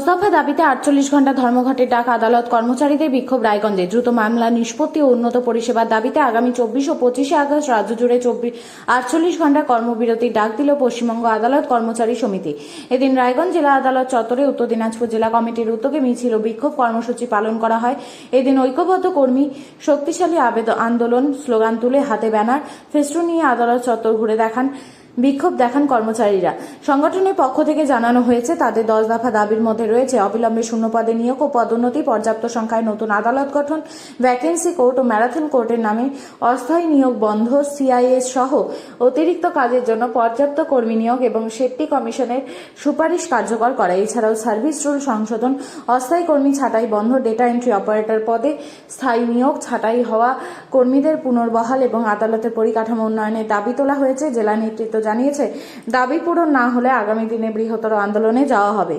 দফা দাবিতে 48 ঘন্টা ধর্মঘটের ডাক আদালত কর্মচারীদের বিক্ষোভ রায়গঞ্জে। দ্রুত মামলা নিষ্পত্তি ও উন্নত পরিষেবার দাবিতে আগামী 24 ও 25 আগস্ট রাজ্য জুড়ে 48 ঘন্টা কর্মবিরতির ডাক দিল পশ্চিমবঙ্গ আদালত কর্মচারী সমিতি। এদিন রায়গঞ্জ জেলা আদালত চত্বরে উত্তর দিনাজপুর জেলা কমিটির উদ্যোগে মিছিল ও বিক্ষোভ কর্মসূচি পালন করা হয়। এদিন ঐক্যবদ্ধ কর্মী শক্তিশালী আন্দোলন স্লোগান তুলে হাতে ব্যানার ফেস্টুন নিয়ে আদালত চত্বর ঘুরে বিক্ষোভ দেখান কর্মচারীরা। সংগঠনের পক্ষ থেকে জানানো হয়েছে তাদের 10 দফা দাবির মধ্যে রয়েছে অবিলম্বে শূন্য পদে নিয়োগ ও পদোন্নতি, পর্যাপ্ত সংখ্যায় নতুন আদালত গঠন, ভ্যাকেন্সি কোর্ট ও ম্যারাথন কোর্টের নামে অস্থায়ী নিয়োগ বন্ধ, সিআইএস সহ অতিরিক্ত কাজের জন্য পর্যাপ্ত কর্মী নিয়োগ এবং শেট্টি কমিশনের সুপারিশ কার্যকর করা। এছাড়াও সার্ভিস রুল সংশোধন, অস্থায়ী কর্মী ছাঁটাই বন্ধ, ডেটা এন্ট্রি অপারেটর পদে স্থায়ী নিয়োগ, ছাঁটাই হওয়া কর্মীদের পুনর্বহাল এবং আদালতের পরিকাঠামো উন্নয়নের দাবি তোলা হয়েছে। জেলা নেতৃত্ব জানিয়েছে দাবি পূরণ না হলে আগামী দিনে বৃহত্তর আন্দোলনে যাওয়া হবে।